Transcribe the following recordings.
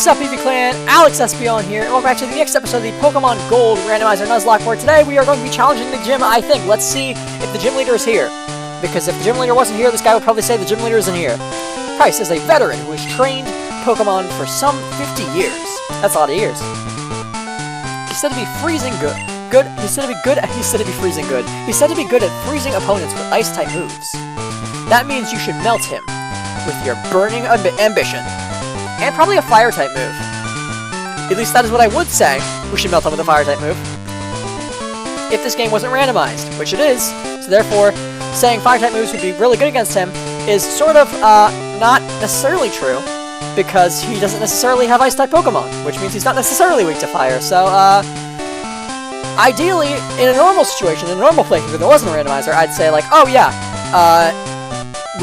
What's up, EV Clan? Alex Espion here, and welcome back to the next episode of the Pokemon Gold Randomizer Nuzlocke, where today we are going to be challenging the gym, I think. Let's see if the gym leader is here. Because if the gym leader wasn't here, this guy would probably say the gym leader isn't here. Price is a veteran who has trained Pokemon for some 50 years. That's a lot of years. He's said to be freezing good. He's said to be freezing good. He's said to be good at freezing opponents with Ice-type moves. That means you should melt him with your burning ambition. And probably a Fire-type move. At least that is what I would say. We should melt him with a Fire-type move. If this game wasn't randomized, which it is, so therefore, saying Fire-type moves would be really good against him is sort of, not necessarily true, because he doesn't necessarily have Ice-type Pokemon, which means he's not necessarily weak to Fire, so, ideally, in a normal situation, in a normal playthrough, if there wasn't a randomizer, I'd say, like, oh yeah,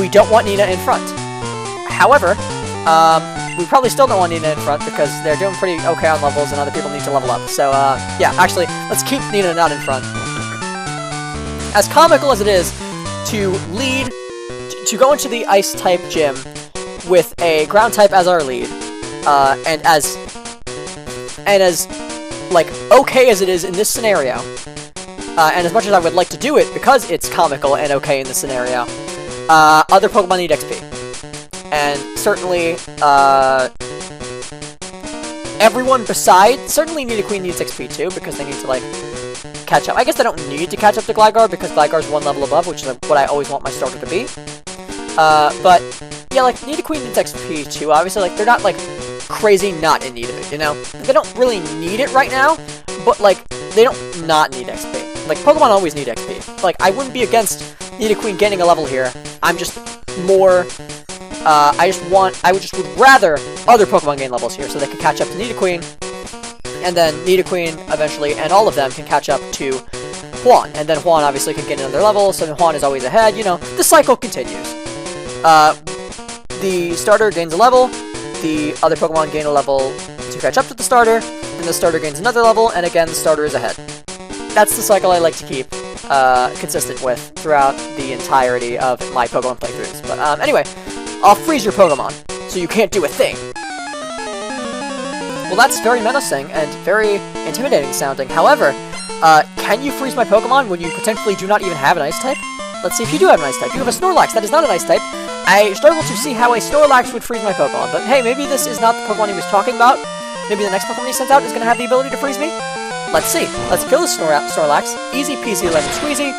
we don't want Nina in front. However, we probably still don't want Nina in front because they're doing pretty okay on levels and other people need to level up. So, yeah, actually, let's keep Nina not in front. As comical as it is to go into the Ice-type gym with a Ground-type as our lead, and as, like, okay as it is in this scenario, and as much as I would like to do it because it's comical and okay in this scenario, other Pokemon need XP. And certainly, everyone besides, certainly Nidoqueen needs XP too, because they need to, like, catch up. I guess they don't need to catch up to Gligar, because Gligar's one level above, which is what I always want my starter to be. But, yeah, like, Nidoqueen needs XP too, obviously, like, they're not, like, crazy not in need of it, you know? They don't really need it right now, but, like, they don't not need XP. Like, Pokemon always need XP. Like, I wouldn't be against Nidoqueen gaining a level here. I'm just more... I would rather other Pokemon gain levels here so they can catch up to Nidoqueen, and then Nidoqueen eventually, and all of them can catch up to Juan, and then Juan obviously can get another level, so Juan is always ahead, you know, the cycle continues. The starter gains a level, the other Pokemon gain a level to catch up to the starter, then the starter gains another level, and again the starter is ahead. That's the cycle I like to keep consistent with throughout the entirety of my Pokemon playthroughs. But anyway, I'll freeze your Pokemon, so you can't do a thing. Well, that's very menacing and very intimidating sounding. However, can you freeze my Pokemon when you potentially do not even have an Ice-type? Let's see if you do have an Ice-type. You have a Snorlax, that is not an Ice-type. I struggle to see how a Snorlax would freeze my Pokemon, but hey, maybe this is not the Pokemon he was talking about. Maybe the next Pokemon he sends out is going to have the ability to freeze me? Let's see. Let's kill this Snorlax. Easy peasy lemon squeezy.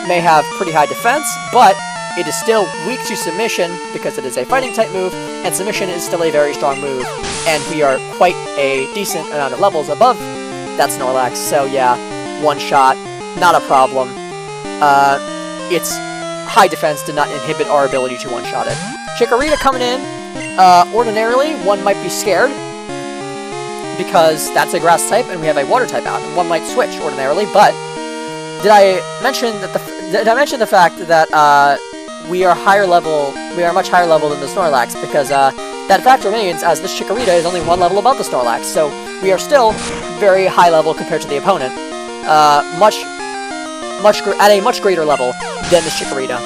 May have pretty high defense, but it is still weak to Submission because it is a fighting type move, and Submission is still a very strong move, and we are quite a decent amount of levels above that Snorlax, so yeah, one shot, not a problem. Its high defense did not inhibit our ability to one-shot it. Chikorita coming in, ordinarily, one might be scared, because that's a grass type, and we have a water type out, and one might switch ordinarily, but did I mention the fact that, we are much higher level than the Snorlax, because, that fact remains, as this Chikorita is only one level above the Snorlax, so we are still very high level compared to the opponent, at a much greater level than this Chikorita.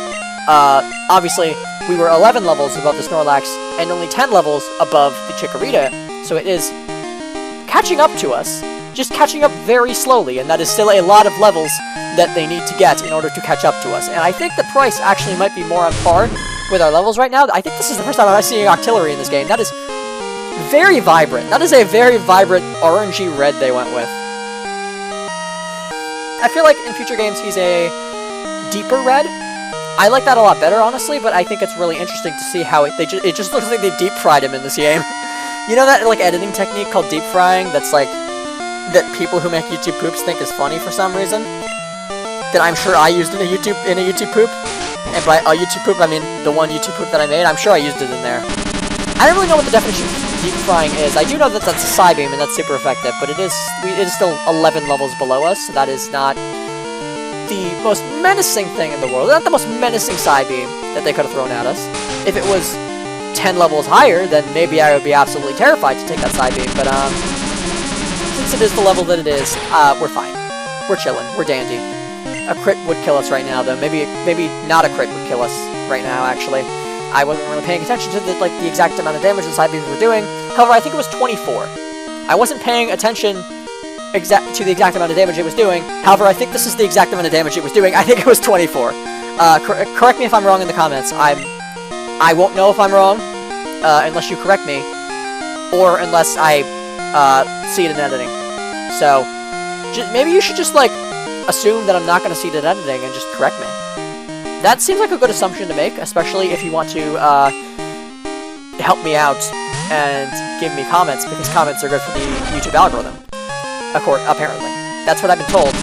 Obviously, we were 11 levels above the Snorlax, and only 10 levels above the Chikorita, so it is catching up to us, just catching up very slowly, and that is still a lot of levels that they need to get in order to catch up to us. And I think the price actually might be more on par with our levels right now. I think this is the first time I'm seeing Octillery in this game. That is very vibrant. That is a very vibrant orangey red they went with. I feel like in future games he's a deeper red. I like that a lot better, honestly, but I think it's really interesting to see how it just looks like they deep fried him in this game. You know that, like, editing technique called deep frying that's, like, that people who make YouTube poops think is funny for some reason? That I'm sure I used in a YouTube poop. And by a YouTube poop, I mean the one YouTube poop that I made. I'm sure I used it in there. I don't really know what the definition of deep frying is. I do know that that's a Psybeam, and that's super effective, but it is still 11 levels below us, so that is not the most menacing thing in the world. Not the most menacing Psybeam that they could have thrown at us. If it was 10 levels higher, then maybe I would be absolutely terrified to take that Psybeam, but since it is the level that it is, we're fine. We're chilling. We're dandy. A crit would kill us right now, though. Maybe not a crit would kill us right now, actually. I wasn't really paying attention to the exact amount of damage the Psybeams were doing, However, I think it was 24. I wasn't paying attention to the exact amount of damage it was doing. However, I think this is the exact amount of damage it was doing. I think it was 24. Correct me if I'm wrong in the comments. I won't know if I'm wrong unless you correct me, or unless I see it in editing. So, maybe you should just, like, assume that I'm not going to see it in editing and just correct me. That seems like a good assumption to make, especially if you want to help me out and give me comments, because comments are good for the YouTube algorithm. Apparently. That's what I've been told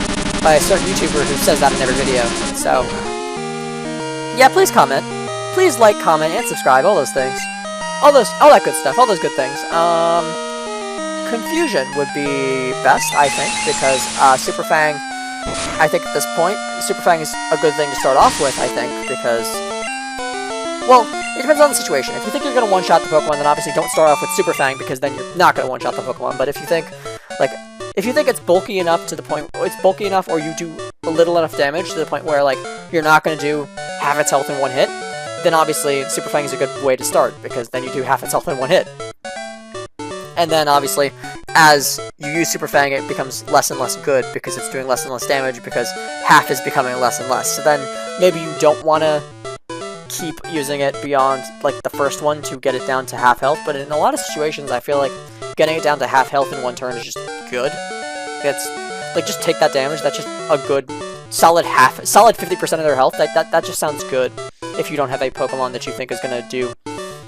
by a certain YouTuber who says that in every video. So, yeah, please comment. Please like, comment, and subscribe, all those things. All that good stuff, all those good things. Confusion would be best, I think, because Super Fang, I think at this point, Super Fang is a good thing to start off with, I think, because, well, it depends on the situation. If you think you're going to one-shot the Pokemon, then obviously don't start off with Super Fang, because then you're not going to one-shot the Pokemon. But if you think, like, if you think it's bulky enough to the point, or you do a little enough damage to the point where, like, you're not going to do half its health in one hit, then obviously Super Fang is a good way to start, because then you do half its health in one hit. And then, obviously, as you use Super Fang, it becomes less and less good, because it's doing less and less damage, because half is becoming less and less. So then, maybe you don't want to keep using it beyond, like, the first one to get it down to half health, but in a lot of situations, I feel like getting it down to half health in one turn is just good. It's, like, just take that damage, that's just a good, solid 50% of their health, that just sounds good if you don't have a Pokemon that you think is going to do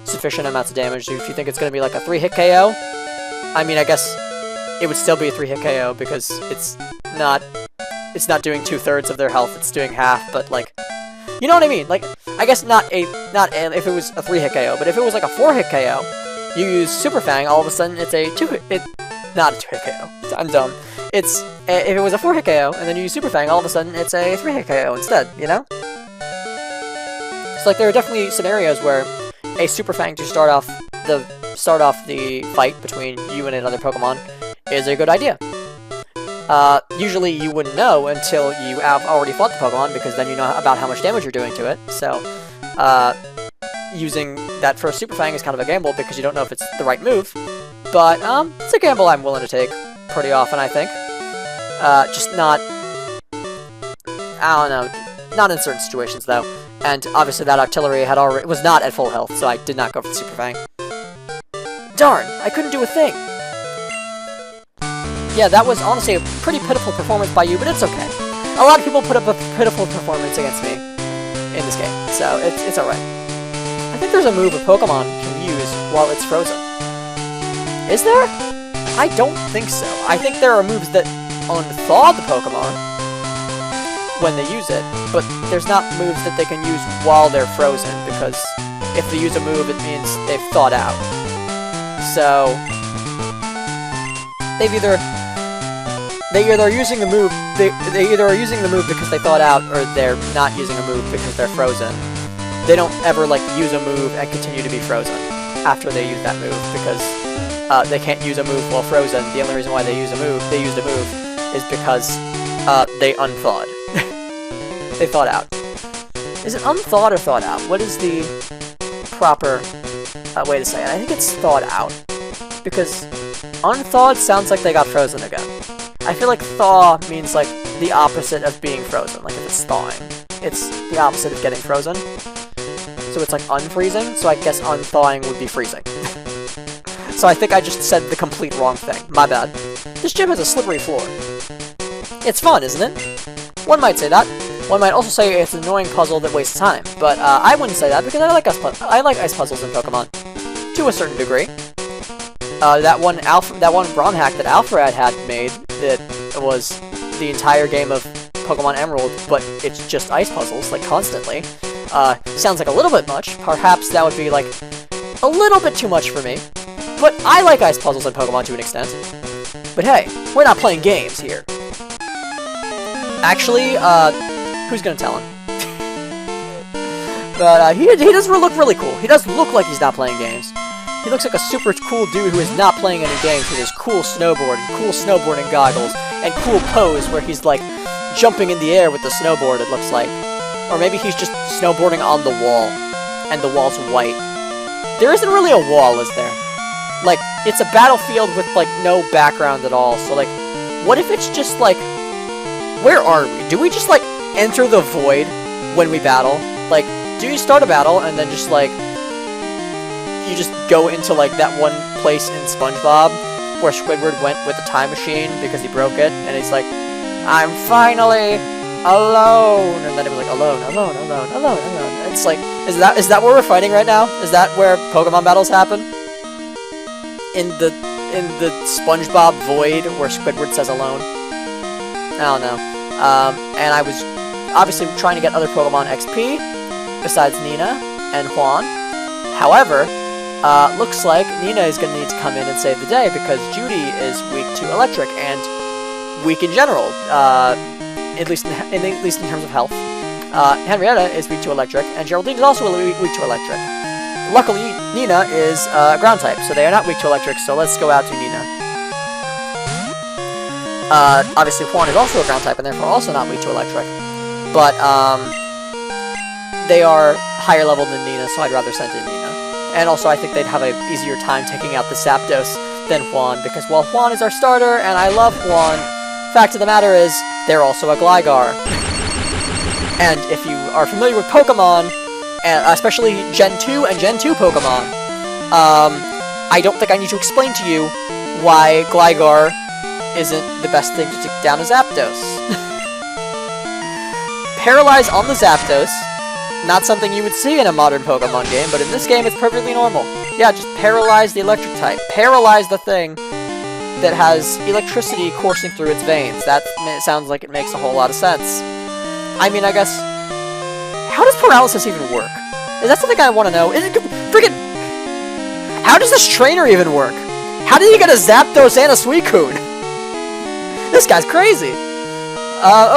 sufficient amounts of damage. If you think it's going to be, like, a 3-hit KO, I mean, I guess it would still be a 3-hit KO, because it's not doing 2/3 of their health, it's doing half, but, like, you know what I mean? Like, I guess not if it was a 3-hit KO, but if it was, like, a 4-hit KO, you use Super Fang, all of a sudden it's a 2-hit, not a 2-hit KO, I'm dumb. If it was a 4-hit KO, and then you use Super Fang, all of a sudden it's a 3-hit KO instead, you know? So, like, there are definitely scenarios where a Super Fang to start off the fight between you and another Pokemon is a good idea. Usually you wouldn't know until you have already fought the Pokemon, because then you know about how much damage you're doing to it. So, using that first Super Fang is kind of a gamble, because you don't know if it's the right move. But, it's a gamble I'm willing to take pretty often, I think. Just not, I don't know, not in certain situations, though. And obviously that Artillery was not at full health, so I did not go for the Super Fang. Darn, I couldn't do a thing. Yeah, that was honestly a pretty pitiful performance by you, but it's okay. A lot of people put up a pitiful performance against me in this game, so it's alright. I think there's a move a Pokemon can use while it's frozen. Is there? I don't think so. I think there are moves that unthaw the Pokemon when they use it, but there's not moves that they can use while they're frozen, because if they use a move, it means they've thawed out. So, they either are using the move, they either are using the move because they thawed out, or they're not using a move because they're frozen. They don't ever, like, use a move and continue to be frozen after they use that move, because they can't use a move while frozen. The only reason why they used a move is because they unthawed. They thawed out. Is it unthawed or thawed out? What is the proper way to say it? I think it's thawed out, because unthawed sounds like they got frozen again. I feel like thaw means, like, the opposite of being frozen. Like, if it's thawing, it's the opposite of getting frozen. So it's like unfreezing, so I guess unthawing would be freezing. So I think I just said the complete wrong thing. My bad. This gym has a slippery floor. It's fun, isn't it? One might say that. One might also say it's an annoying puzzle that wastes time. But I wouldn't say that, because I like ice puzzles in Pokemon. To a certain degree. That one Braum hack that Alpharad had made, that was the entire game of Pokemon Emerald, but it's just ice puzzles, like, constantly. Sounds like a little bit much. Perhaps that would be, like, a little bit too much for me. But I like ice puzzles in Pokemon to an extent. But hey, we're not playing games here. Actually, who's gonna tell him? But, he does look really cool. He does look like he's not playing games. He looks like a super cool dude who is not playing any games with his cool snowboard and cool snowboarding goggles and cool pose where he's, like, jumping in the air with the snowboard, it looks like. Or maybe he's just snowboarding on the wall, and the wall's white. There isn't really a wall, is there? Like, it's a battlefield with, like, no background at all. So, like, what if it's just, like, where are we? Do we just, like, enter the void when we battle? Like, do you start a battle and then just, like, you just go into, like, that one place in SpongeBob where Squidward went with the time machine because he broke it, and he's like, I'm finally alone, and then it was like, alone. It's like, is that where we're fighting right now? Is that where Pokemon battles happen? In the SpongeBob void where Squidward says alone? I don't know. And I was obviously trying to get other Pokemon XP besides Nina and Juan. However, looks like Nina is going to need to come in and save the day because Judy is weak to electric and weak in general, at least in terms of health. Henrietta is weak to electric, and Geraldine is also weak to electric. Luckily, Nina is ground type, so they are not weak to electric, so let's go out to Nina. Obviously, Juan is also a ground type, and therefore also not weak to electric. But, they are higher level than Nina, so I'd rather send in Nina. And also, I think they'd have an easier time taking out the Zapdos than Juan, because, well, Juan is our starter, and I love Juan. Fact of the matter is, they're also a Gligar. And if you are familiar with Pokemon, and especially Gen 2 and Gen 2 Pokemon, I don't think I need to explain to you why Gligar isn't the best thing to take down a Zapdos. Paralyze on the Zapdos, not something you would see in a modern Pokemon game, but in this game it's perfectly normal. Yeah, just paralyze the electric type. Paralyze the thing that has electricity coursing through its veins. That sounds like it makes a whole lot of sense. I mean, I guess, how does paralysis even work? Is that something I want to know? Is it freaking... How does this trainer even work? How did he get a Zapdos and a Suicune? This guy's crazy.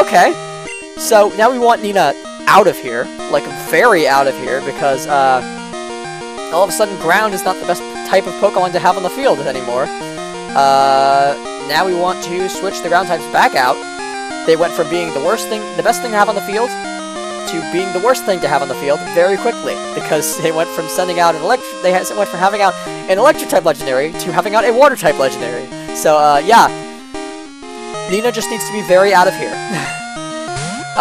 Okay. So, now we want Nina out of here. Like, very out of here, because, all of a sudden, ground is not the best type of Pokemon to have on the field anymore. Now we want to switch the ground types back out. They went from being the best thing to have on the field, to being the worst thing to have on the field very quickly, because they went from sending out an went from having out an electric type legendary to having out a water type legendary. So, yeah. Nina just needs to be very out of here.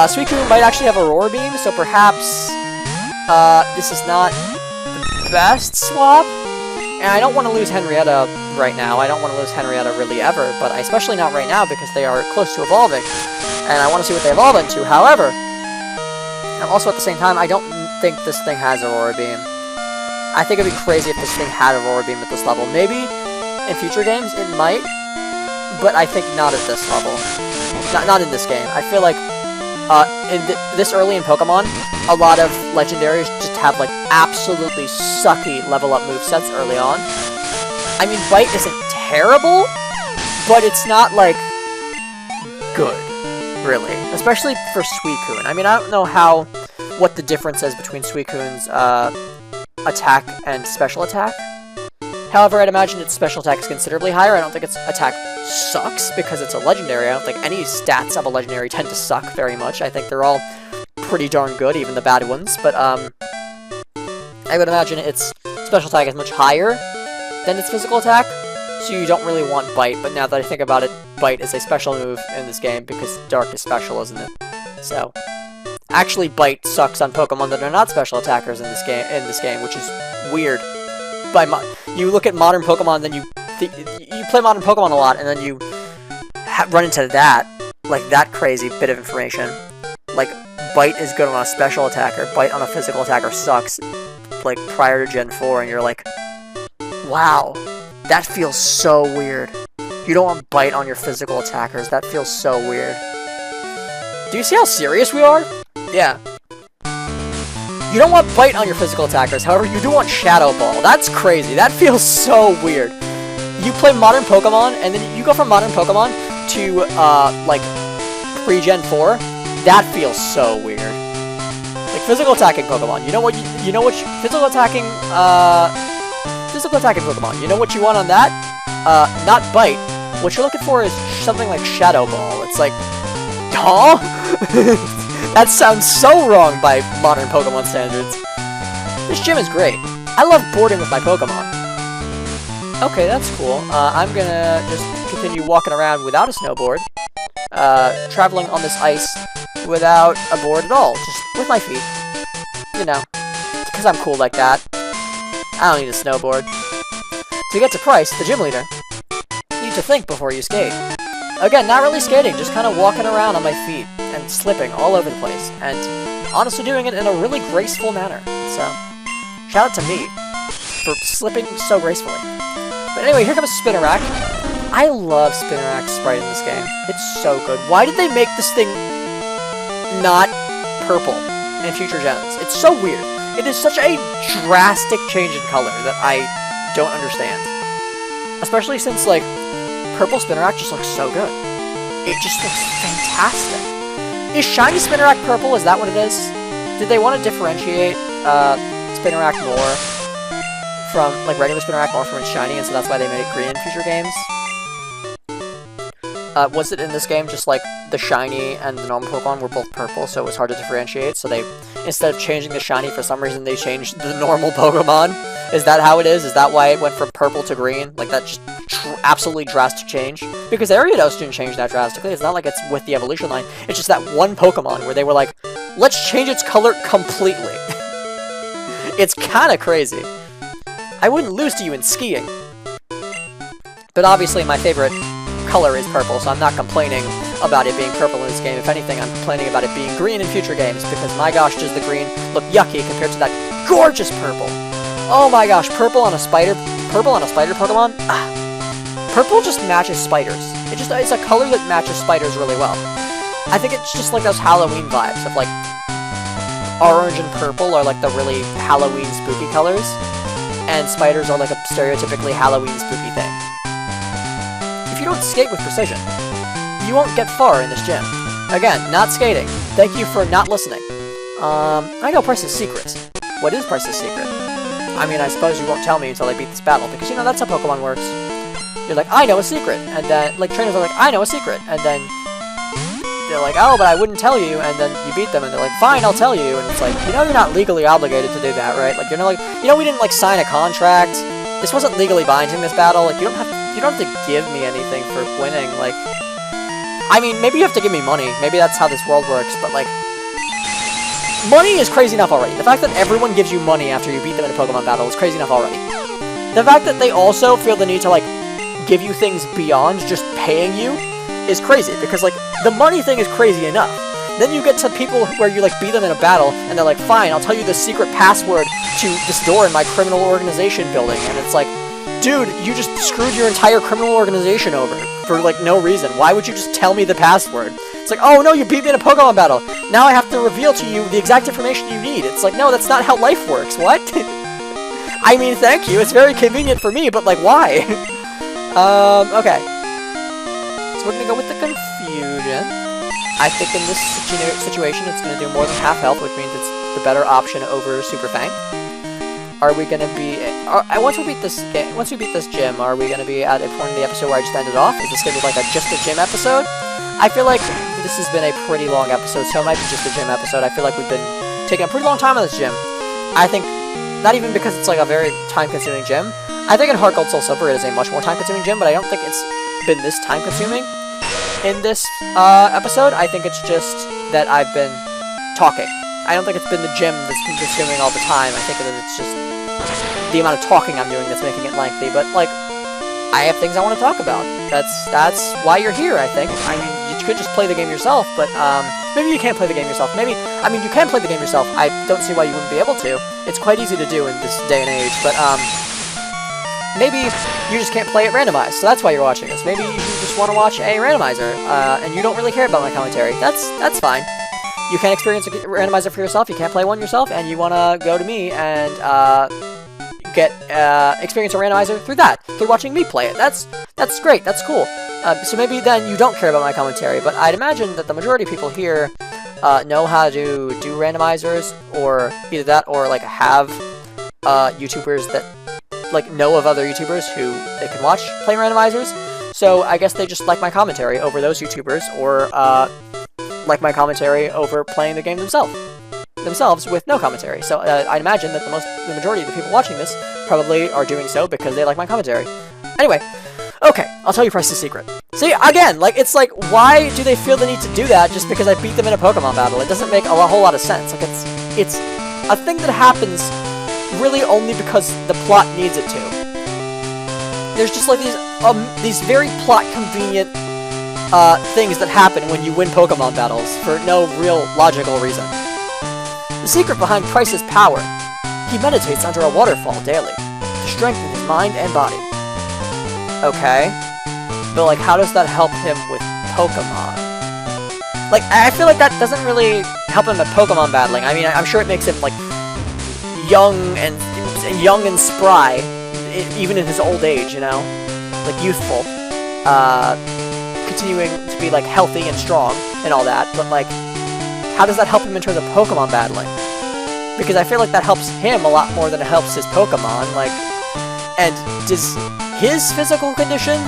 Suicune might actually have Aurora Beam, so perhaps, this is not the best swap. And I don't want to lose Henrietta right now. I don't want to lose Henrietta really ever, but especially not right now because they are close to evolving. And I want to see what they evolve into. However, and also at the same time, I don't think this thing has Aurora Beam. I think it'd be crazy if this thing had Aurora Beam at this level. Maybe in future games it might, but I think not at this level. Not in this game. I feel like this early in Pokemon, a lot of legendaries just have like absolutely sucky level up movesets early on. I mean, Bite isn't terrible, but it's not like good, really. Especially for Suicune. I mean, I don't know what the difference is between Suicune's attack and special attack. However, I'd imagine its special attack is considerably higher. I don't think its attack sucks because it's a legendary. I don't think any stats of a legendary tend to suck very much. I think they're all pretty darn good, even the bad ones. But I would imagine its special attack is much higher than its physical attack, so you don't really want Bite. But now that I think about it, Bite is a special move in this game because Dark is special, isn't it? So, actually, Bite sucks on Pokemon that are not special attackers in this game, which is weird. You look at modern Pokemon, then you play modern Pokemon a lot, and then you run into that, like that crazy bit of information. Like, Bite is good on a special attacker, Bite on a physical attacker sucks, like, prior to Gen 4, and you're like, wow, that feels so weird. You don't want Bite on your physical attackers, that feels so weird. Do you see how serious we are? Yeah. You don't want Bite on your physical attackers, however, you do want Shadow Ball. That's crazy. That feels so weird. You play modern Pokemon, and then you go from modern Pokemon to, like, pre-Gen 4. That feels so weird. Like, physical attacking Pokemon. Physical attacking Pokemon. You know what you want on that? Not Bite. What you're looking for is something like Shadow Ball. It's like, huh? That sounds so wrong by modern Pokemon standards. This gym is great. I love boarding with my Pokemon. Okay, that's cool. I'm gonna just continue walking around without a snowboard. Traveling on this ice without a board at all. Just with my feet. You know. Because I'm cool like that. I don't need a snowboard. To get to Price, the gym leader, you need to think before you skate. Again, not really skating, just kind of walking around on my feet and slipping all over the place. And honestly doing it in a really graceful manner. So, shout out to me for slipping so gracefully. But anyway, here comes Spinnerack. I love Spinnerack's sprite in this game. It's so good. Why did they make this thing not purple in future gens? It's so weird. It is such a drastic change in color that I don't understand. Especially since, like, purple Spinnerack just looks so good. It just looks fantastic. Is shiny Spinnerack purple? Is that what it is? Did they want to differentiate Spinnerack more from, like, regular Spinnerack more from its shiny, and so that's why they made it green in future games? Was it in this game just, like, the shiny and the normal Pokemon were both purple, so it was hard to differentiate? So they, instead of changing the shiny, for some reason they changed the normal Pokemon? Is that how it is? Is that why it went from purple to green? Like, that just absolutely drastic change? Because Ariados didn't change that drastically. It's not like it's with the evolution line. It's just that one Pokemon where they were like, let's change its color completely. It's kind of crazy. I wouldn't lose to you in skiing. But obviously my favorite color is purple, so I'm not complaining about it being purple in this game. If anything, I'm complaining about it being green in future games, because my gosh, does the green look yucky compared to that gorgeous purple. Oh my gosh, purple on a spider Pokemon? Ah. Purple just matches spiders. It's a color that matches spiders really well. I think it's just like those Halloween vibes of, like, orange and purple are like the really Halloween spooky colors, and spiders are like a stereotypically Halloween spooky thing. If you don't skate with precision, you won't get far in this gym. Again, not skating. Thank you for not listening. I know Price's secret. What is Price's secret? I mean, I suppose you won't tell me until I beat this battle, because, you know, that's how Pokemon works. You're like, I know a secret, and then, like, trainers are like, I know a secret, and then they're like, oh, but I wouldn't tell you, and then you beat them, and they're like, fine, I'll tell you, and it's like, you know you're not legally obligated to do that, right? Like, you're not like, you know we didn't, like, sign a contract? This wasn't legally binding, this battle, like, you don't have to give me anything for winning, like, I mean, maybe you have to give me money, maybe that's how this world works, but, like, money is crazy enough already. The fact that everyone gives you money after you beat them in a Pokemon battle is crazy enough already. The fact that they also feel the need to, like, give you things beyond just paying you is crazy, because, like, the money thing is crazy enough. Then you get to people where you, like, beat them in a battle, and they're like, fine, I'll tell you the secret password to this door in my criminal organization building, and it's like, dude, you just screwed your entire criminal organization over for, like, no reason. Why would you just tell me the password? It's like, oh no, you beat me in a Pokemon battle. Now I have to reveal to you the exact information you need. It's like, no, that's not how life works. What? I mean, thank you. It's very convenient for me, but, like, why? Okay. So we're gonna go with the Confusion. I think in this situation, it's gonna do more than half health, which means it's the better option over Super Fang. Are we gonna be... once we beat this gym, are we gonna be at a point in the episode where I just ended off? Is this gonna be, like, just a gym episode? I feel like this has been a pretty long episode, so it might be just a gym episode. I feel like we've been taking a pretty long time on this gym. I think, not even because it's like a very time-consuming gym. I think in Heart Gold Soul Silver it is a much more time-consuming gym, but I don't think it's been this time-consuming in this episode. I think it's just that I've been talking. I don't think it's been the gym that's been consuming all the time. I think that it's just the amount of talking I'm doing that's making it lengthy, but, like, I have things I want to talk about. That's why you're here, I think. I mean, you could just play the game yourself, but, maybe you can't play the game yourself. Maybe, I mean, you can play the game yourself. I don't see why you wouldn't be able to. It's quite easy to do in this day and age, but, maybe you just can't play it randomized, so that's why you're watching this. Maybe you just want to watch a randomizer, and you don't really care about my commentary. That's fine. You can experience a randomizer for yourself, you can't play one yourself, and you want to go to me and, experience a randomizer through watching me play it. That's great, that's cool. So maybe then you don't care about my commentary, but I'd imagine that the majority of people here know how to do randomizers, or either that, or, like, have YouTubers that, like, know of other YouTubers who they can watch play randomizers. So I guess they just like my commentary over those YouTubers, or like my commentary over playing the game themselves with no commentary. So I'd imagine that the majority of the people watching this probably are doing so because they like my commentary. Anyway, okay, I'll tell you Price's secret. See, again, like, it's like, why do they feel the need to do that just because I beat them in a Pokemon battle? It doesn't make a whole lot of sense. Like, it's a thing that happens really only because the plot needs it to. There's just, like, these very plot-convenient things that happen when you win Pokemon battles for no real logical reason. The secret behind Price's power: he meditates under a waterfall daily to strengthen his mind and body. Okay, but like, how does that help him with Pokemon? Like, I feel like that doesn't really help him at Pokemon battling. I mean, I'm sure it makes him like young and spry, even in his old age, you know, like youthful, continuing to be like healthy and strong and all that. But like, how does that help him in terms of Pokemon battling? Because I feel like that helps him a lot more than it helps his Pokemon. Like, and does his physical condition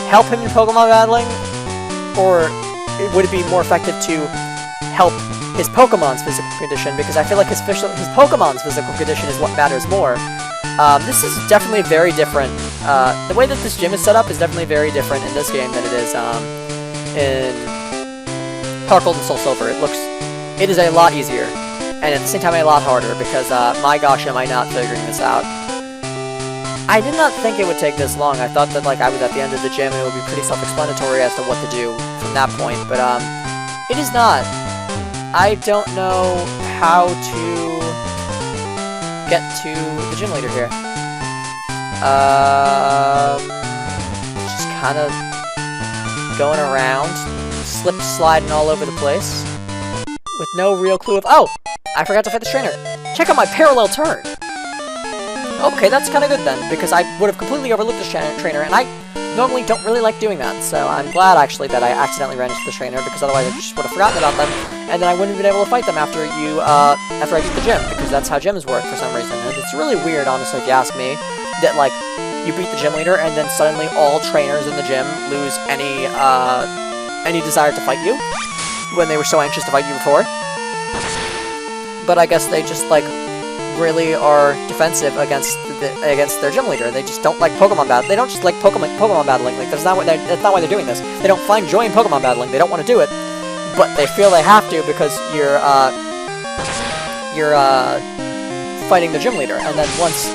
help him in Pokemon battling? Or would it be more effective to help his Pokemon's physical condition? Because I feel like his Pokemon's physical condition is what matters more. This is definitely very different. The way that this gym is set up is definitely very different in this game than it is in Heart Gold and Soul Silver. It is a lot easier, and at the same time a lot harder, because my gosh, am I not figuring this out. I did not think it would take this long. I thought that like I was at the end of the gym and it would be pretty self-explanatory as to what to do from that point, but it is not. I don't know how to get to the gym leader here. Just kind of going around, sliding all over the place, with no real clue of— oh! I forgot to fight the trainer. Check out my parallel turn! Okay, that's kind of good then, because I would have completely overlooked the trainer, and I normally don't really like doing that, so I'm glad actually that I accidentally ran into the trainer, because otherwise I just would have forgotten about them, and then I wouldn't have been able to fight them after I beat the gym, because that's how gyms work for some reason. And it's really weird, honestly, if you ask me, that like, you beat the gym leader, and then suddenly all trainers in the gym lose any desire to fight you, when they were so anxious to fight you before. But I guess they just, like, really are defensive against their gym leader. They just don't like Pokemon battle. They don't just like Pokemon battling. Like, that's not why they're doing this. They don't find joy in Pokemon battling. They don't want to do it, but they feel they have to because you're fighting the gym leader. And then once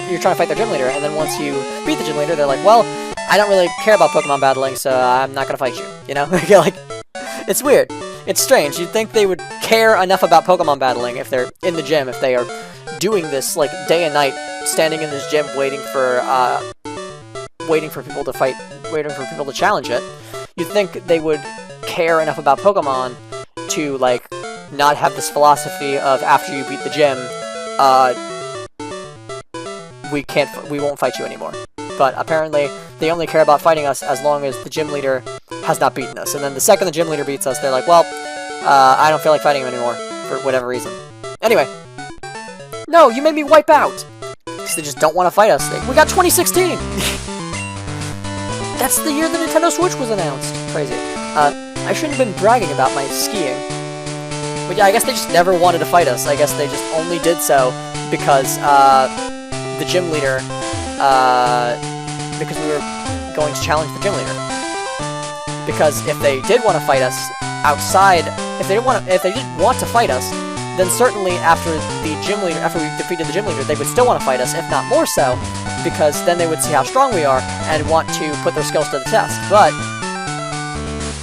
you're trying to fight their gym leader, and then once you beat the gym leader, they're like, well, I don't really care about Pokemon battling, so I'm not gonna fight you. You know, like, it's weird. It's strange. You'd think they would care enough about Pokemon battling if they're in the gym, if they are doing this, like, day and night, standing in this gym waiting for people to fight, waiting for people to challenge it. You'd think they would care enough about Pokemon to, like, not have this philosophy of after you beat the gym, we won't fight you anymore. But apparently, they only care about fighting us as long as the gym leader has not beaten us. And then the second the gym leader beats us, they're like, well, I don't feel like fighting him anymore, for whatever reason. Anyway. No, you made me wipe out! Because they just don't want to fight us. We got 2016! That's the year the Nintendo Switch was announced. Crazy. I shouldn't have been bragging about my skiing. But yeah, I guess they just never wanted to fight us. I guess they just only did so because, the gym leader, because we were going to challenge the gym leader. Because if they did want to fight us outside, if they didn't want to fight us, then certainly after we defeated the gym leader, they would still want to fight us, if not more so, because then they would see how strong we are and want to put their skills to the test. But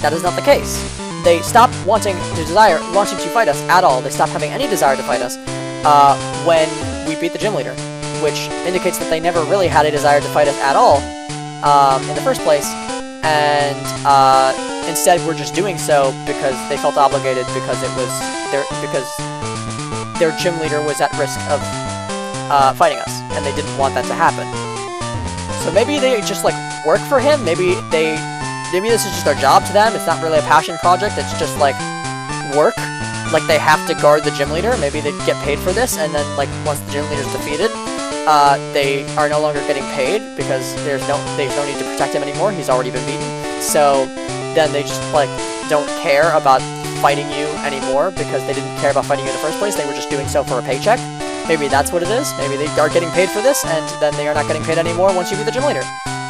that is not the case. They stopped wanting to fight us at all. They stopped having any desire to fight us when we beat the gym leader, which indicates that they never really had a desire to fight us at all in the first place, and instead were just doing so because they felt obligated because their gym leader was at risk of fighting us, and they didn't want that to happen. So maybe they just, like, work for him, maybe this is just their job to them, it's not really a passion project, it's just, like, work, like they have to guard the gym leader, maybe they get paid for this, and then, like, once the gym leader's defeated, they are no longer getting paid, because there's no need to protect him anymore, he's already been beaten, so then they just, like, don't care about fighting you anymore because they didn't care about fighting you in the first place. They were just doing so for a paycheck. Maybe that's what it is. Maybe they are getting paid for this, and then they are not getting paid anymore once you beat the gym leader.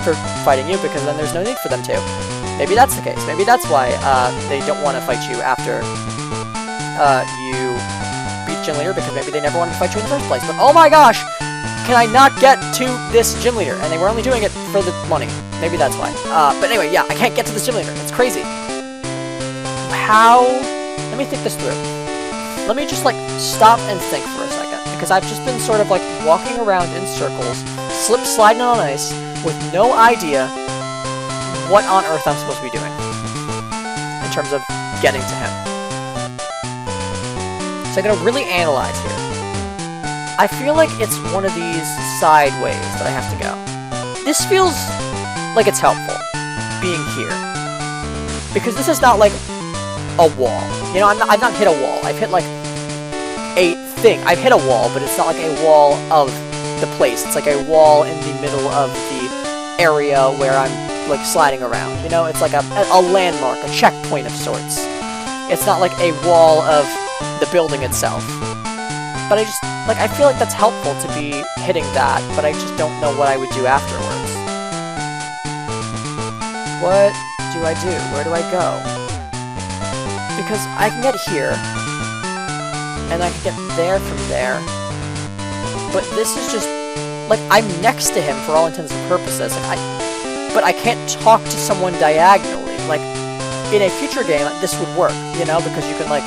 for fighting you, because then there's no need for them to. Maybe that's the case. Maybe that's why they don't want to fight you after you beat Gym Leader, because maybe they never wanted to fight you in the first place. But oh my gosh! Can I not get to this Gym Leader? And they were only doing it for the money. Maybe that's why. But anyway, yeah, I can't get to this Gym Leader. It's crazy. How... Let me think this through. Let me just, like, stop and think for a second. Because I've just been sort of, like, walking around in circles, sliding on ice, with no idea what on earth I'm supposed to be doing in terms of getting to him. So I'm gonna really analyze here. I feel like it's one of these side ways that I have to go. This feels like it's helpful, being here. Because this is not like a wall. You know, I've not hit a wall. I've hit like a thing. I've hit a wall, but it's not like a wall of the place. It's like a wall in the middle of the area where I'm like sliding around. You know, it's like a landmark, a checkpoint of sorts. It's not like a wall of the building itself. But I just, like, I feel like that's helpful to be hitting that, but I just don't know what I would do afterwards. What do I do? Where do I go? Because I can get here, and I can get there from there, but this is just, like, I'm next to him for all intents and purposes, like, but I can't talk to someone diagonally. Like, in a future game, this would work, you know, because you can, like,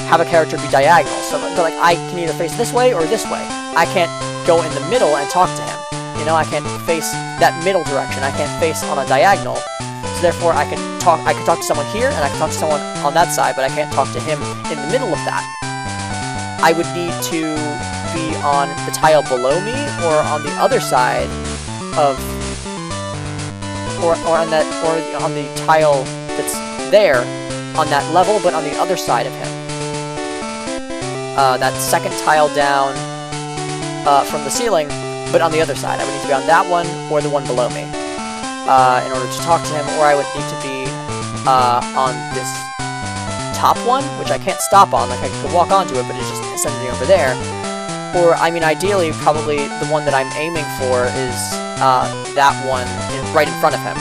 have a character be diagonal, so but, like, I can either face this way or this way. I can't go in the middle and talk to him. You know, I can't face that middle direction. I can't face on a diagonal. So therefore, I can talk to someone here, and I can talk to someone on that side, but I can't talk to him in the middle of that. I would need to be on the tile below me, or on the other side of, or on the tile that's there, on that level, but on the other side of him. That second tile down from the ceiling, but on the other side. I would need to be on that one, or the one below me, in order to talk to him, or I would need to be on this top one, which I can't stop on. Like, I could walk onto it, but it just sends me over there. Or, I mean, ideally, probably the one that I'm aiming for is that one right in front of him.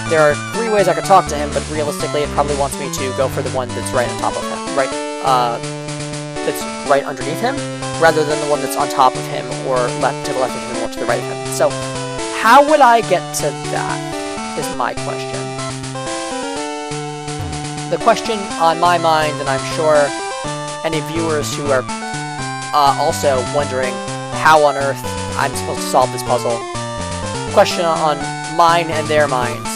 There are 3 ways I could talk to him, but realistically, it probably wants me to go for the one that's right on top of him. That's right underneath him, rather than the one that's on top of him, or left to the left of him, or to the right of him. So, how would I get to that, is my question. The question on my mind, and I'm sure any viewers who are also wondering how on earth I'm supposed to solve this puzzle, question on mine and their minds.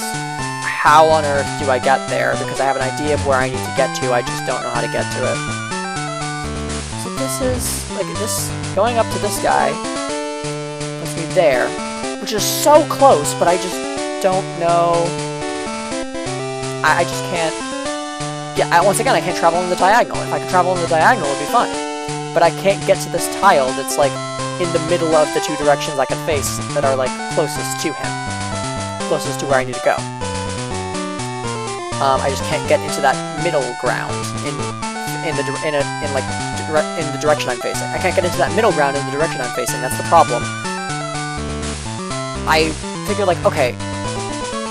How on earth do I get there? Because I have an idea of where I need to get to, I just don't know how to get to it. So this is, like, this, going up to this guy, puts me there, which is so close, but I just don't know, I just can't, yeah, once again, I can't travel in the diagonal. If I could travel in the diagonal, it would be fine. But I can't get to this tile that's, like, in the middle of the 2 directions I can face that are, like, closest to him. Closest to where I need to go. I just can't get into that middle ground in the direction I'm facing. I can't get into that middle ground in the direction I'm facing. That's the problem. I figured, like, okay,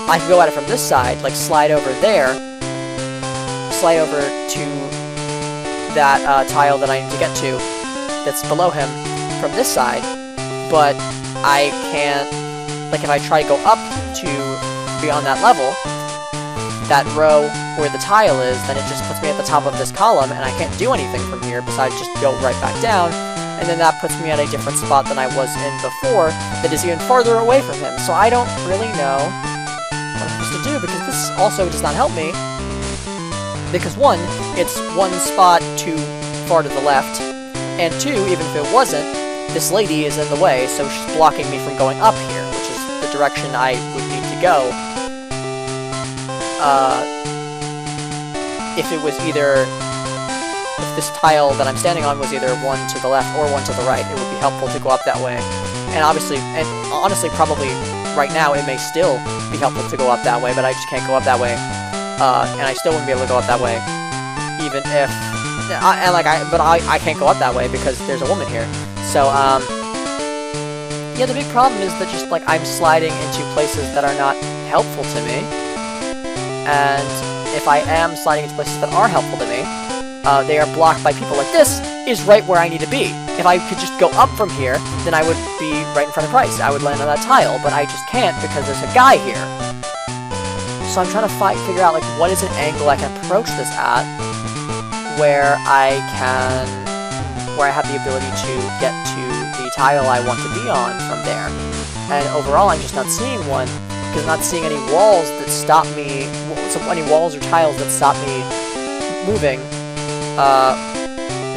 I can go at it from this side, like, slide over there, slide over to that tile that I need to get to that's below him from this side, but I can't, like, if I try to go up to be on that level, that row where the tile is, then it just puts me at the top of this column, and I can't do anything from here besides just go right back down, and then that puts me at a different spot than I was in before, that is even farther away from him. So I don't really know what I'm supposed to do, because this also does not help me, because 1, it's 1 spot too far to the left, and 2, even if it wasn't, this lady is in the way, so she's blocking me from going up here, which is the direction I would need to go. If it was either, if this tile that I'm standing on was either 1 to the left or 1 to the right, it would be helpful to go up that way. And obviously, and honestly, probably right now it may still be helpful to go up that way, but I just can't go up that way. And I still wouldn't be able to go up that way, even if, but I can't go up that way because there's a woman here. So, Yeah, the big problem is that just, like, I'm sliding into places that are not helpful to me. And if I am sliding into places that are helpful to me, they are blocked by people. Like, this is right where I need to be. If I could just go up from here, then I would be right in front of Price. I would land on that tile, but I just can't because there's a guy here. So I'm trying to figure out, like, what is an angle I can approach this at where I have the ability to get to the tile I want to be on from there. And overall, I'm just not seeing one, because I'm not seeing any walls that stop me, any walls or tiles that stop me moving,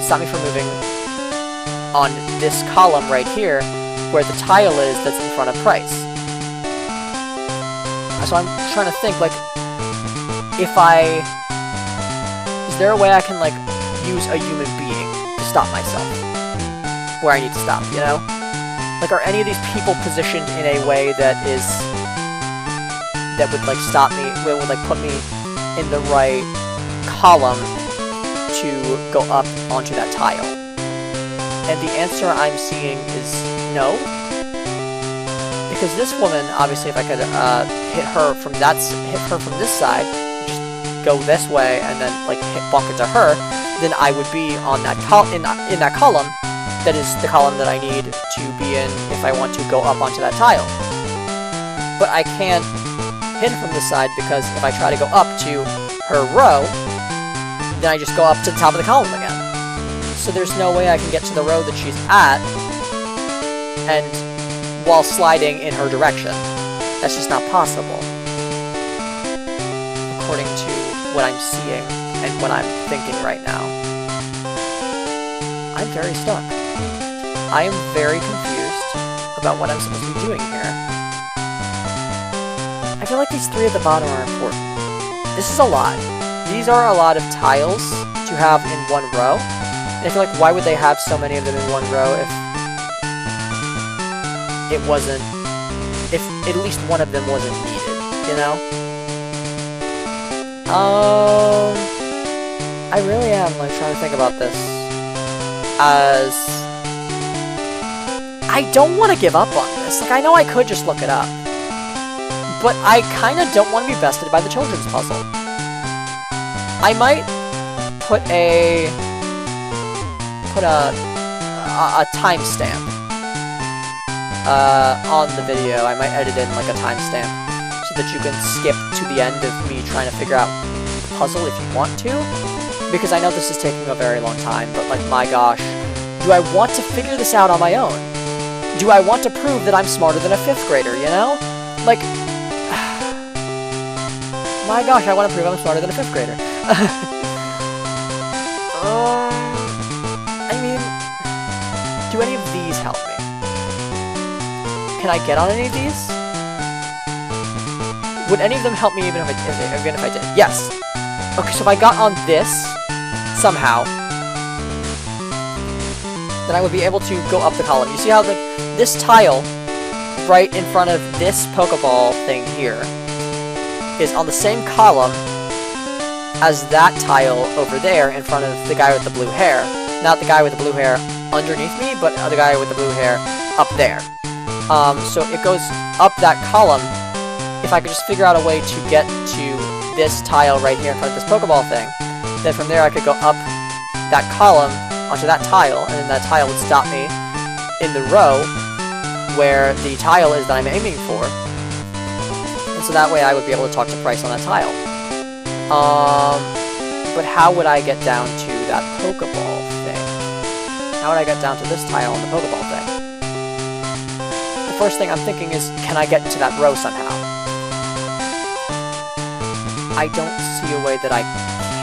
from moving on this column right here, where the tile is that's in front of Price. So I'm trying to think, like, is there a way I can, like, use a human being to stop myself where I need to stop, you know? Like, are any of these people positioned in a way that would, like, stop me, would, like, put me in the right column to go up onto that tile? And the answer I'm seeing is no. Because this woman, obviously, if I could hit her from this side, just go this way, and then, like, bump into her, then I would be on that in that column. That is the column that I need to be in if I want to go up onto that tile. But I can't hit her from this side because if I try to go up to her row, then I just go up to the top of the column again. So there's no way I can get to the row that she's at, and while sliding in her direction. That's just not possible, according to what I'm seeing and what I'm thinking right now. I'm very stuck. I am very confused about what I'm supposed to be doing here. I feel like these three at the bottom are important. This is a lot. These are a lot of tiles to have in one row. And I feel like, why would they have so many of them in one row if at least one of them wasn't needed, you know? I really am, like, trying to think about this as... I don't want to give up on this. Like, I know I could just look it up, but I kind of don't want to be bested by the children's puzzle. I might put a timestamp on the video. I might edit in, like, a timestamp so that you can skip to the end of me trying to figure out the puzzle if you want to, because I know this is taking a very long time, but, like, my gosh, do I want to figure this out on my own? Do I want to prove that I'm smarter than a 5th grader, you know? Like, my gosh, I want to prove I'm smarter than a 5th grader. I mean, do any of these help me? Can I get on any of these? Would any of them help me even if I did? Yes. Okay, so if I got on this, somehow, then I would be able to go up the column. You see how, like, this tile right in front of this Pokeball thing here is on the same column as that tile over there in front of the guy with the blue hair. Not the guy with the blue hair underneath me, but the guy with the blue hair up there. So it goes up that column. If I could just figure out a way to get to this tile right here in front of this Pokeball thing, then from there I could go up that column onto that tile, and then that tile would stop me in the row where the tile is that I'm aiming for. And so that way I would be able to talk to Price on that tile. But how would I get down to that Pokeball thing? How would I get down to this tile on the Pokeball thing? The first thing I'm thinking is, can I get into that row somehow? I don't see a way that I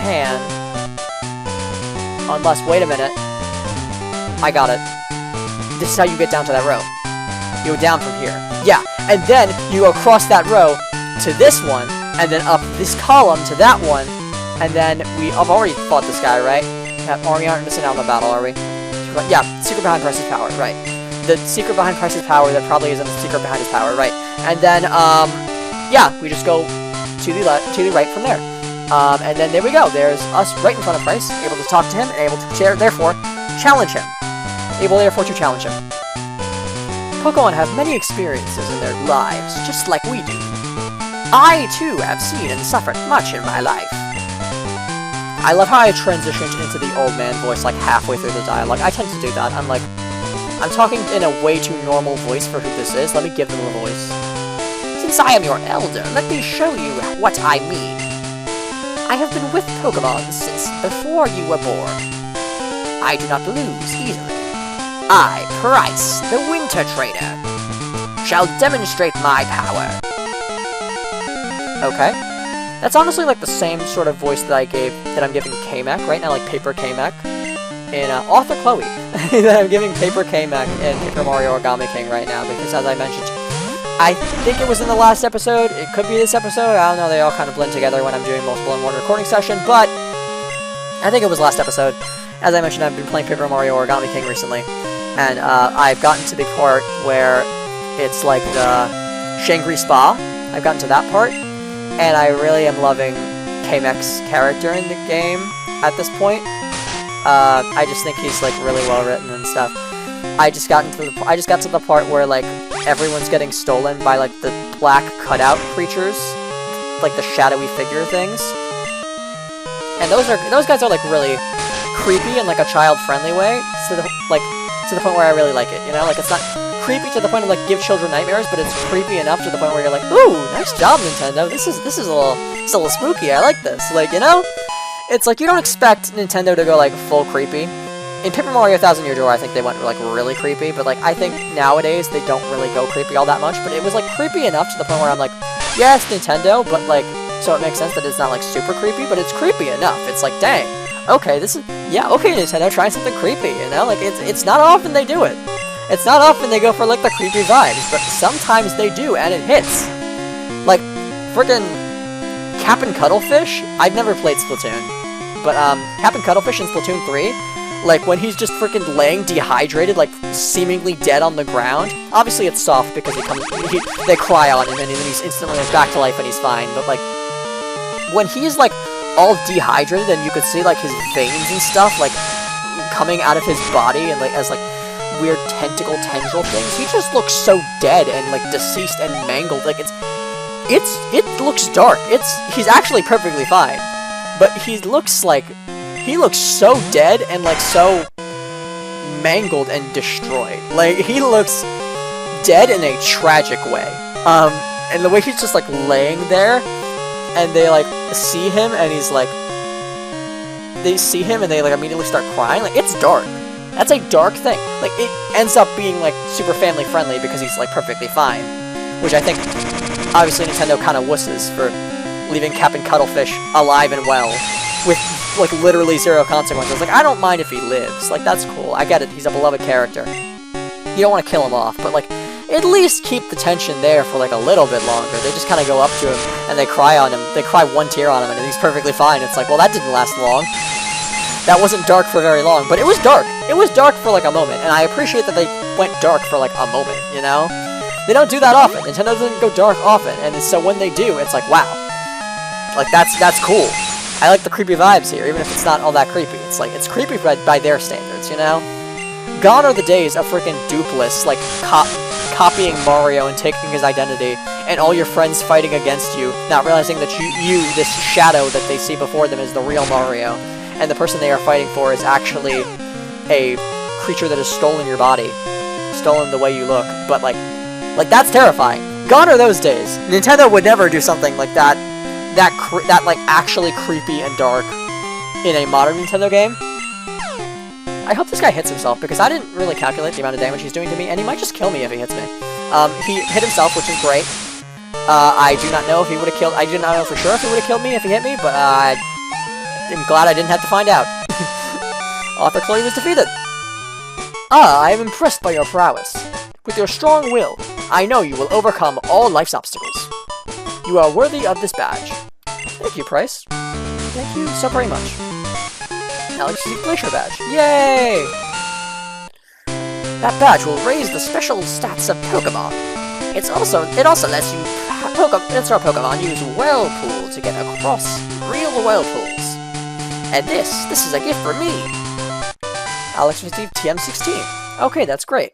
can. Unless, wait a minute. I got it. This is how you get down to that row. You go down from here. Yeah, and then you go across that row to this one, and then up this column to that one, and then I've already fought this guy, right? Yeah, we aren't missing out on the battle, are we? Yeah, secret behind Price's power, right. The secret behind Price's power that probably isn't the secret behind his power, right. And then, yeah, we just go to the right from there. And then there we go. There's us right in front of Price, able to talk to him, and able to, therefore, challenge him. Able, therefore, to challenge him. Pokemon have many experiences in their lives, just like we do. I, too, have seen and suffered much in my life. I love how I transitioned into the old man voice, like, halfway through the dialogue. I tend to do that. I'm talking in a way too normal voice for who this is. Let me give them a voice. Since I am your elder, let me show you what I mean. I have been with Pokemon since before you were born. I do not lose easily. I, Price, the Winter Trainer, shall demonstrate my power. Okay. That's honestly like the same sort of voice that I'm giving K-Mac right now, like Paper K-Mac, in Author Chloe. That I'm giving Paper K-Mac in Paper Mario Origami King right now, because as I mentioned, I think it was in the last episode, it could be this episode, I don't know, they all kind of blend together when I'm doing multiple in one recording session, but I think it was last episode. As I mentioned, I've been playing Paper Mario Origami King recently, and I've gotten to the part where it's like the Shangri Spa. I've gotten to that part, and I really am loving K-Mech's character in the game at this point. I just think he's like really well written and stuff. I just got to the part where like everyone's getting stolen by like the black cutout creatures, like the shadowy figure things. And those guys are like really creepy in like a child-friendly way, to the point where I really like it, you know? Like, it's not creepy to the point of like give children nightmares, but it's creepy enough to the point where you're like, ooh, nice job, Nintendo. This is a little spooky. I like this. Like, you know? It's like you don't expect Nintendo to go like full creepy. In Paper Mario 1000 Year Door, I think they went like really creepy, but like I think nowadays they don't really go creepy all that much, but it was like creepy enough to the point where I'm like, yeah, it's Nintendo, but like, so it makes sense that it's not like super creepy, but it's creepy enough. It's like, dang, okay, okay, Nintendo, trying something creepy, you know? Like, it's not often they do it. It's not often they go for like the creepy vibes, but sometimes they do, and it hits. Like, frickin' Cap'n Cuttlefish? I've never played Splatoon, but Cap'n Cuttlefish in Splatoon 3, like, when he's just freaking laying dehydrated, like, seemingly dead on the ground. Obviously, it's soft because they cry on him, and then he's instantly like, back to life and he's fine. But, like, when he's, like, all dehydrated and you could see, like, his veins and stuff, like, coming out of his body and, like, as, like, weird tendril things, he just looks so dead and, like, deceased and mangled. Like, it looks dark. He's actually perfectly fine. But he looks so dead and, like, so mangled and destroyed. Like, he looks dead in a tragic way. And the way he's just, like, laying there, and they, like, see him, and he's, like, they see him, and they, like, immediately start crying. Like, it's dark. That's a dark thing. Like, it ends up being, like, super family-friendly because he's, like, perfectly fine. Which I think, obviously, Nintendo kind of wusses for leaving Cap'n Cuttlefish alive and well, with, like, literally zero consequences. Like, I don't mind if he lives. Like, that's cool. I get it. He's a beloved character. You don't want to kill him off, but, like, at least keep the tension there for, like, a little bit longer. They just kind of go up to him, and they cry on him. They cry one tear on him, and he's perfectly fine. It's like, well, that didn't last long. That wasn't dark for very long, but it was dark. It was dark for, like, a moment, and I appreciate that they went dark for, like, a moment, you know? They don't do that often. Nintendo doesn't go dark often, and so when they do, it's like, wow. Like, that's cool. I like the creepy vibes here, even if it's not all that creepy. It's like, it's creepy by their standards, you know? Gone are the days of freaking Dupless, like, copying Mario and taking his identity, and all your friends fighting against you, not realizing that you, this shadow that they see before them, is the real Mario, and the person they are fighting for is actually a creature that has stolen your body, stolen the way you look, but, like, that's terrifying. Gone are those days. Nintendo would never do something like that, like, actually creepy and dark in a modern Nintendo game. I hope this guy hits himself, because I didn't really calculate the amount of damage he's doing to me, and he might just kill me if he hits me. He hit himself, which is great. I do not know if he would have killed... I do not know for sure if he would have killed me if he hit me, but I'm glad I didn't have to find out. Author Chloe was defeated. I am impressed by your prowess. With your strong will, I know you will overcome all life's obstacles. You are worthy of this badge. Thank you, Price. Thank you so very much. Alex received Glacier Badge. Yay! That badge will raise the special stats of Pokemon. It also lets you throw Pokemon use Whirlpool to get across real Whirlpools. And this is a gift for me. Alex received TM16. Okay, that's great.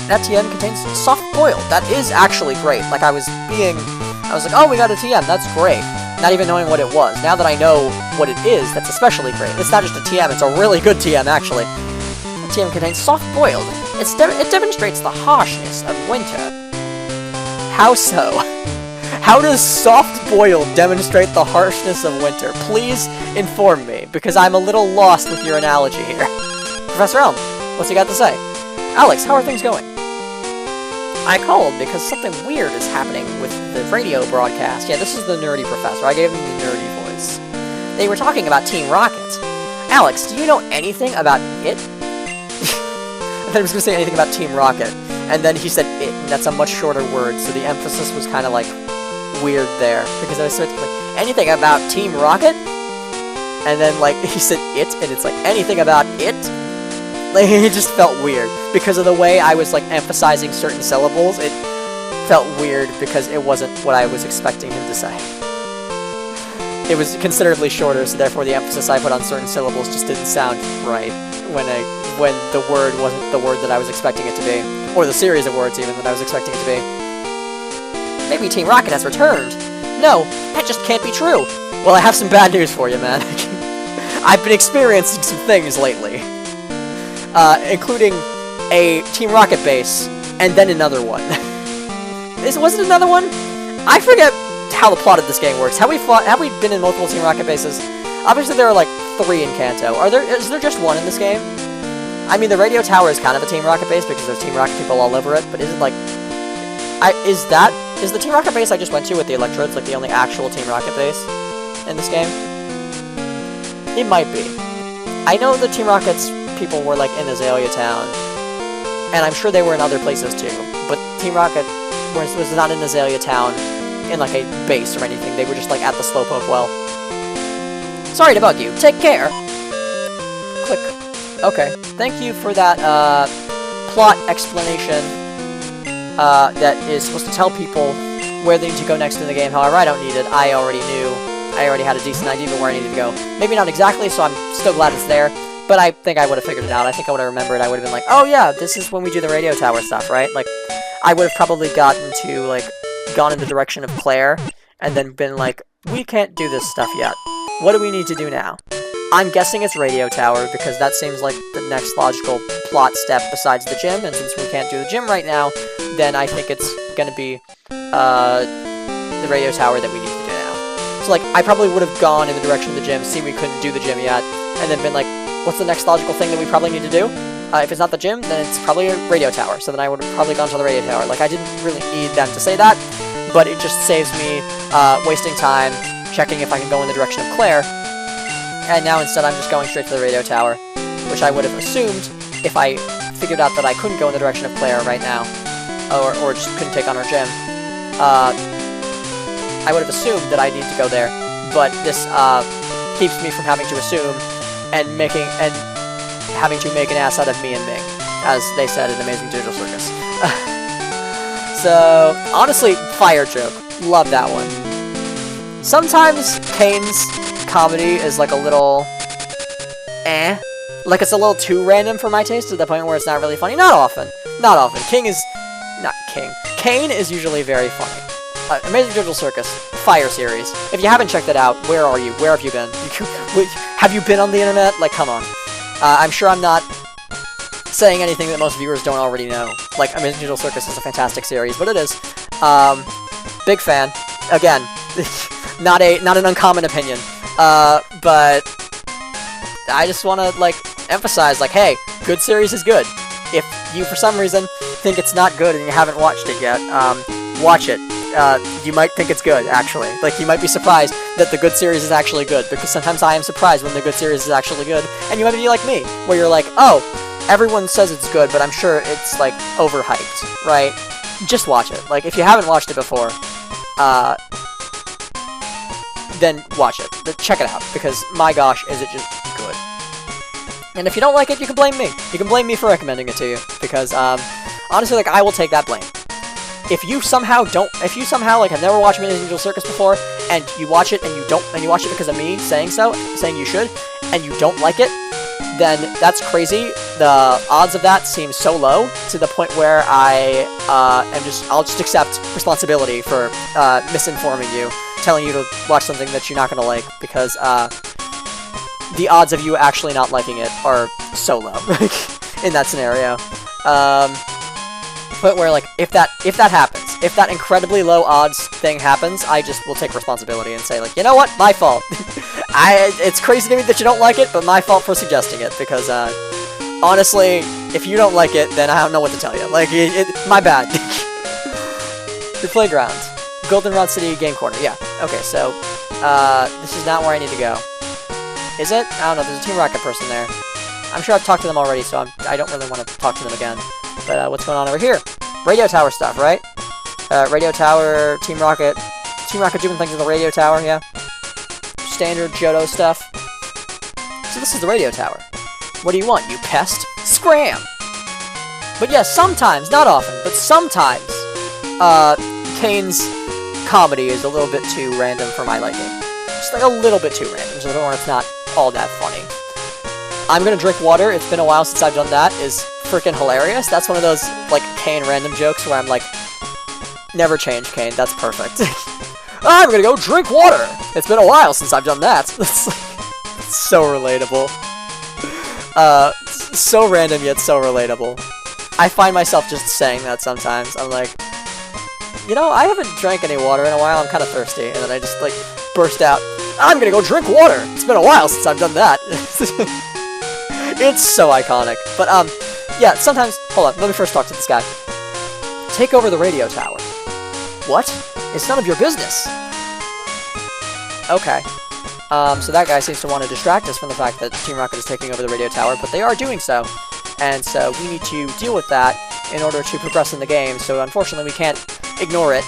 That TM contains soft boiled. That is actually great. Like, I was like, oh, we got a TM, that's great. Not even knowing what it was. Now that I know what it is, that's especially great. It's not just a TM, it's a really good TM, actually. The TM contains soft boiled. It demonstrates the harshness of winter. How so? How does soft boiled demonstrate the harshness of winter? Please inform me, because I'm a little lost with your analogy here. Professor Elm, what's he got to say? Alex, how are things going? I called because something weird is happening with the radio broadcast. Yeah, this is the nerdy professor. I gave him the nerdy voice. They were talking about Team Rocket. Alex, do you know anything about it? I thought he was going to say anything about Team Rocket. And then he said it, and that's a much shorter word, so the emphasis was kind of like weird there. Because I was sort of like, anything about Team Rocket? And then like, he said it, and it's like, anything about it? Like, it just felt weird. Because of the way I was, like, emphasizing certain syllables, it felt weird because it wasn't what I was expecting him to say. It was considerably shorter, so therefore the emphasis I put on certain syllables just didn't sound right when the word wasn't the word that I was expecting it to be. Or the series of words, even, that I was expecting it to be. Maybe Team Rocket has returned. No, that just can't be true. Well, I have some bad news for you, man. I've been experiencing some things lately. Including a Team Rocket base, and then another one. Was it another one? I forget how the plot of this game works. Have we been in multiple Team Rocket bases? Obviously there are like 3 in Kanto. Is there just 1 in this game? I mean, the radio tower is kind of a Team Rocket base because there's Team Rocket people all over it, but is it like... Is the Team Rocket base I just went to with the electrodes like the only actual Team Rocket base in this game? It might be. I know the Team Rocket's people were like in Azalea Town, and I'm sure they were in other places too, but Team Rocket was not in Azalea Town in like a base or anything. They were just like at the Slowpoke well. Sorry to bug you. Take care. Click. Okay. Thank you for that plot explanation that is supposed to tell people where they need to go next in the game. However, I don't need it. I already knew. I already had a decent idea of where I needed to go. Maybe not exactly, so I'm still glad it's there. But I think I would have figured it out. I think I would have remembered. I would have been like, oh yeah, this is when we do the radio tower stuff, right? Like, I would have probably gone in the direction of Claire, and then been like, we can't do this stuff yet. What do we need to do now? I'm guessing it's radio tower, because that seems like the next logical plot step besides the gym, and since we can't do the gym right now, then I think it's gonna be, the radio tower that we need to do now. So, like, I probably would have gone in the direction of the gym, seen we couldn't do the gym yet, and then been like, what's the next logical thing that we probably need to do? If it's not the gym, then it's probably a radio tower. So then I would have probably gone to the radio tower. Like, I didn't really need them to say that, but it just saves me wasting time checking if I can go in the direction of Claire. And now instead I'm just going straight to the radio tower, which I would have assumed if I figured out that I couldn't go in the direction of Claire right now, or just couldn't take on her gym. I would have assumed that I need to go there, but this keeps me from having to assume and having to make an ass out of me and Ming, as they said in Amazing Digital Circus. So, honestly, fire joke. Love that one. Sometimes Kane's comedy is like a little... Like it's a little too random for my taste to the point where it's not really funny. Not often. Not often. Kane is usually very funny. Amazing Digital Circus, Fire series. If you haven't checked it out, where are you? Where have you been? Have you been on the internet? Like, come on. I'm sure I'm not saying anything that most viewers don't already know. Like, Amazing Digital Circus is a fantastic series, but it is. Big fan. Again, not an uncommon opinion. But I just want to, like, emphasize, like, hey, good series is good. If you, for some reason, think it's not good and you haven't watched it yet, watch it. You might think it's good, actually. Like, you might be surprised that the good series is actually good, because sometimes I am surprised when the good series is actually good, and you might be like me, where you're like, oh, everyone says it's good, but I'm sure it's, like, overhyped, right? Just watch it. Like, if you haven't watched it before, then watch it. Check it out, because, my gosh, is it just good. And if you don't like it, you can blame me. You can blame me for recommending it to you, because, honestly, like, I will take that blame. If you somehow, like, have never watched Amazing Digital Circus before, and you watch it, and you watch it because of me saying you should, and you don't like it, then that's crazy. The odds of that seem so low to the point where I'll just accept responsibility for misinforming you, telling you to watch something that you're not gonna like, because the odds of you actually not liking it are so low in that scenario. But where, like, if that happens, if that incredibly low odds thing happens, I just will take responsibility and say, like, you know what, my fault. It's crazy to me that you don't like it, but my fault for suggesting it, because, honestly, if you don't like it, then I don't know what to tell you. Like, my bad. The playground. Goldenrod City Game Corner, yeah. Okay, so, this is not where I need to go. Is it? I don't know, there's a Team Rocket person there. I'm sure I've talked to them already, so I don't really want to talk to them again. But, what's going on over here? Radio tower stuff, right? Radio tower, Team Rocket doing things with the radio tower, yeah. Standard Johto stuff. So this is the radio tower. What do you want, you pest? Scram! But yeah, sometimes, not often, but sometimes, Kane's comedy is a little bit too random for my liking. Just like a little bit too random, so where it's not all that funny. I'm gonna drink water, it's been a while since I've done that, is freaking hilarious. That's one of those, like, Kane random jokes where I'm like, never change, Kane, that's perfect. I'm gonna go drink water! It's been a while since I've done that. It's like, so relatable. So random yet so relatable. I find myself just saying that sometimes. I'm like, you know, I haven't drank any water in a while, I'm kind of thirsty, and then I just, like, burst out, I'm gonna go drink water! It's been a while since I've done that. It's so iconic. But, yeah, sometimes... Hold on, let me first talk to this guy. Take over the radio tower. What? It's none of your business. Okay. So that guy seems to want to distract us from the fact that Team Rocket is taking over the radio tower, but they are doing so. And so we need to deal with that in order to progress in the game, so unfortunately we can't ignore it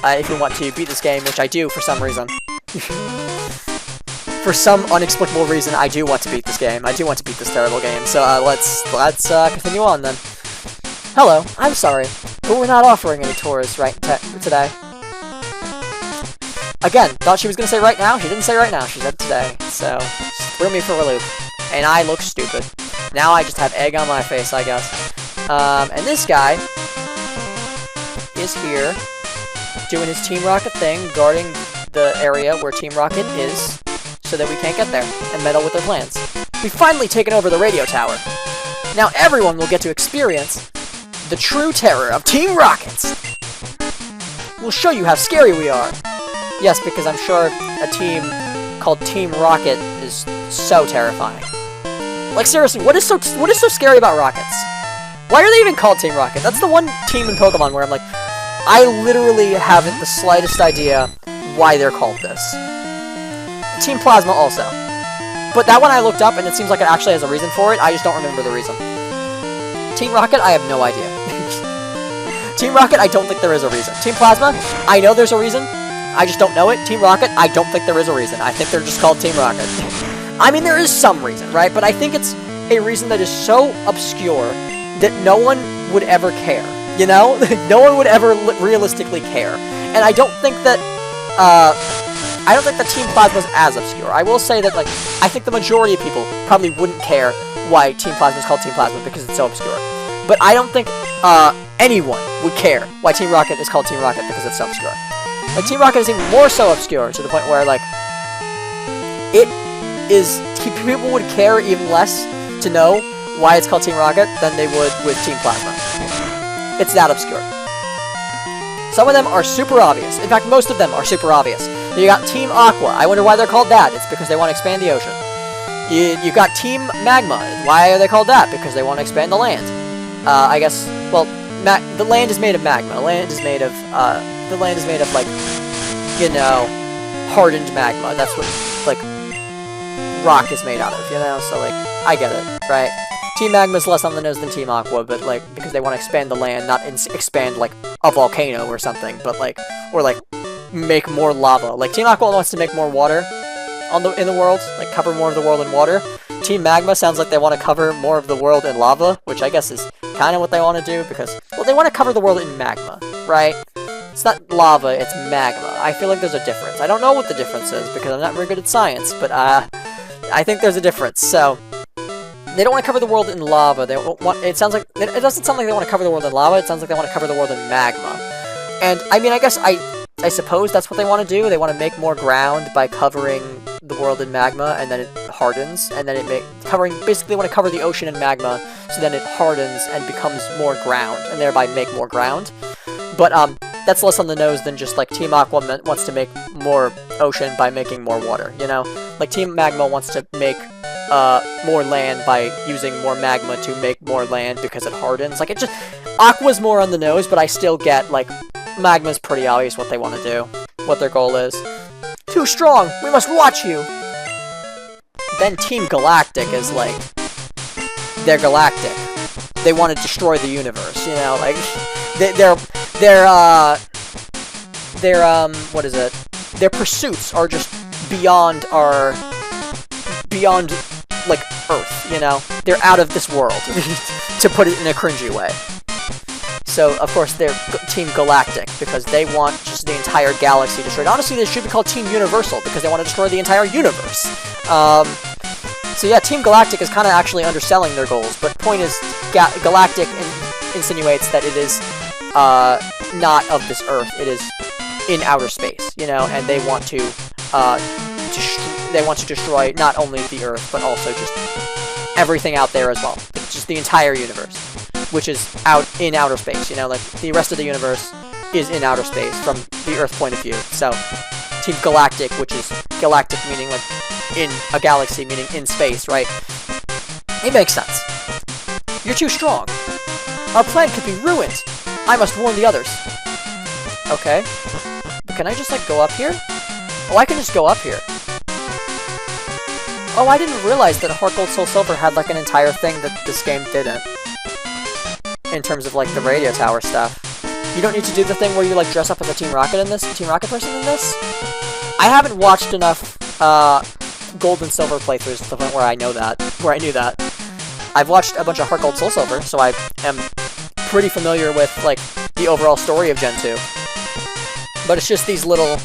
if we want to beat this game, which I do for some reason. For some unexplicable reason, I do want to beat this game. I do want to beat this terrible game. So let's continue on then. Hello, I'm sorry, but we're not offering any tours today. Again, thought she was gonna say right now. She didn't say right now. She said today. So just threw me for a loop, and I look stupid. Now I just have egg on my face, I guess. And this guy is here doing his Team Rocket thing, guarding the area where Team Rocket is, so that we can't get there and meddle with their plans. We've finally taken over the radio tower. Now everyone will get to experience the true terror of Team Rockets. We'll show you how scary we are. Yes, because I'm sure a team called Team Rocket is so terrifying. Like seriously, what is so scary about Rockets? Why are they even called Team Rocket? That's the one team in Pokemon where I'm like, I literally haven't the slightest idea why they're called this. Team Plasma also. But that one I looked up and it seems like it actually has a reason for it, I just don't remember the reason. Team Rocket, I have no idea. Team Rocket, I don't think there is a reason. Team Plasma, I know there's a reason, I just don't know it. Team Rocket, I don't think there is a reason. I think they're just called Team Rocket. I mean, there is some reason, right? But I think it's a reason that is so obscure that no one would ever care. You know? No one would ever realistically care. And I don't think that, Team Plasma is as obscure. I will say that, like, I think the majority of people probably wouldn't care why Team Plasma is called Team Plasma because it's so obscure. But I don't think, anyone would care why Team Rocket is called Team Rocket because it's so obscure. Like, Team Rocket is even more so obscure to the point where, like, people would care even less to know why it's called Team Rocket than they would with Team Plasma. It's that obscure. Some of them are super obvious. In fact, most of them are super obvious. You got Team Aqua. I wonder why they're called that. It's because they want to expand the ocean. You got Team Magma. Why are they called that? Because they want to expand the land. I guess, well, the land is made of magma. The land is made of, like, you know, hardened magma. That's what, like, rock is made out of, you know? So, like, I get it, right? Team Magma is less on the nose than Team Aqua, but, like, because they want to expand the land, not expand, like, a volcano or something, but, like, or, like, make more lava. Like, Team Aqua wants to make more water in the world, like, cover more of the world in water. Team Magma sounds like they want to cover more of the world in lava, which I guess is kind of what they want to do, because, well, they want to cover the world in magma, right? It's not lava, it's magma. I feel like there's a difference. I don't know what the difference is, because I'm not very good at science, but, I think there's a difference, so... They don't want to cover the world in lava. They want. It sounds like it doesn't sound like they want to cover the world in lava. It sounds like they want to cover the world in magma. And I mean, I guess I suppose that's what they want to do. They want to make more ground by covering the world in magma, and then it hardens, and then basically they want to cover the ocean in magma, so then it hardens and becomes more ground, and thereby make more ground. But that's less on the nose than just like Team Aqua wants to make more ocean by making more water, you know? Like Team Magma wants to make more land by using more magma to make more land because it hardens. Like, it just... Aqua's more on the nose, but I still get, like, Magma's pretty obvious what they want to do, what their goal is. Too strong! We must watch you! Then Team Galactic is, like... They're galactic. They want to destroy the universe, you know? Like, what is it? Their pursuits are just beyond like, Earth, you know? They're out of this world, to put it in a cringy way. So, of course, they're Team Galactic, because they want just the entire galaxy destroyed. Honestly, they should be called Team Universal, because they want to destroy the entire universe. So yeah, Team Galactic is kind of actually underselling their goals, but point is, Galactic insinuates that it is, not of this Earth, it is in outer space, you know, and they want to, destroy not only the Earth, but also just everything out there as well. Just the entire universe, which is in outer space, you know, like, the rest of the universe is in outer space from the Earth point of view. So, Team Galactic, which is galactic meaning, like, in a galaxy meaning in space, right? It makes sense. You're too strong. Our plan could be ruined. I must warn the others. Okay. But can I just, like, go up here? Oh, I can just go up here. Oh, I didn't realize that Heart Gold Soul Silver had, like, an entire thing that this game didn't. In terms of, like, the radio tower stuff. You don't need to do the thing where you, like, dress up as a Team Rocket person in this? I haven't watched enough, Gold and Silver playthroughs to the point where I knew that. I've watched a bunch of Heart Gold Soul Silver, so I am pretty familiar with, like, the overall story of Gen 2. But it's just these little,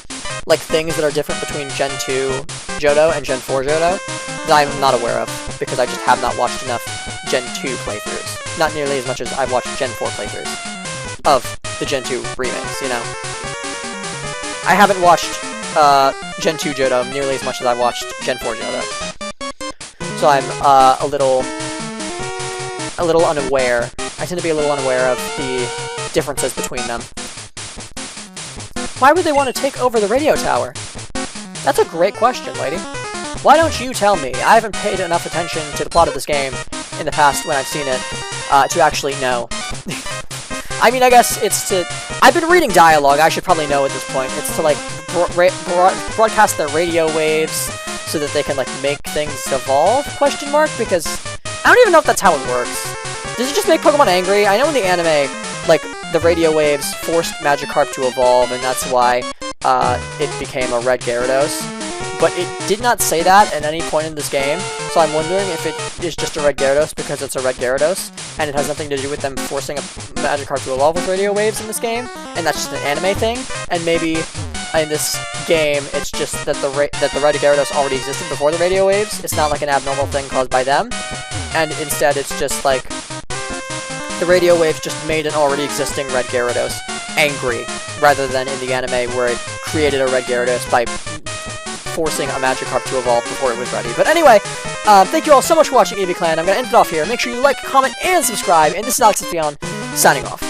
like, things that are different between Gen 2 Johto and Gen 4 Johto that I'm not aware of, because I just have not watched enough Gen 2 playthroughs. Not nearly as much as I've watched Gen 4 playthroughs of the Gen 2 remakes, you know? I haven't watched Gen 2 Johto nearly as much as I've watched Gen 4 Johto. So I'm a little unaware. I tend to be a little unaware of the differences between them. Why would they want to take over the radio tower? That's a great question, lady. Why don't you tell me? I haven't paid enough attention to the plot of this game in the past when I've seen it to actually know. I mean, I guess it's to... I've been reading dialogue, I should probably know at this point. It's to, like, broadcast their radio waves so that they can, like, make things evolve, question mark? Because I don't even know if that's how it works. Does it just make Pokemon angry? I know in the anime, like, the radio waves forced Magikarp to evolve, and that's why it became a Red Gyarados. But it did not say that at any point in this game, so I'm wondering if it is just a Red Gyarados because it's a Red Gyarados, and it has nothing to do with them forcing a Magikarp to evolve with radio waves in this game, and that's just an anime thing, and maybe in this game it's just that the Red Gyarados already existed before the radio waves. It's not like an abnormal thing caused by them, and instead it's just like the radio waves just made an already existing Red Gyarados angry, rather than in the anime where it created a Red Gyarados by forcing a Magikarp to evolve before it was ready. But anyway, thank you all so much for watching EV Clan. I'm going to end it off here. Make sure you like, comment, and subscribe. And this is Alex Espion, signing off.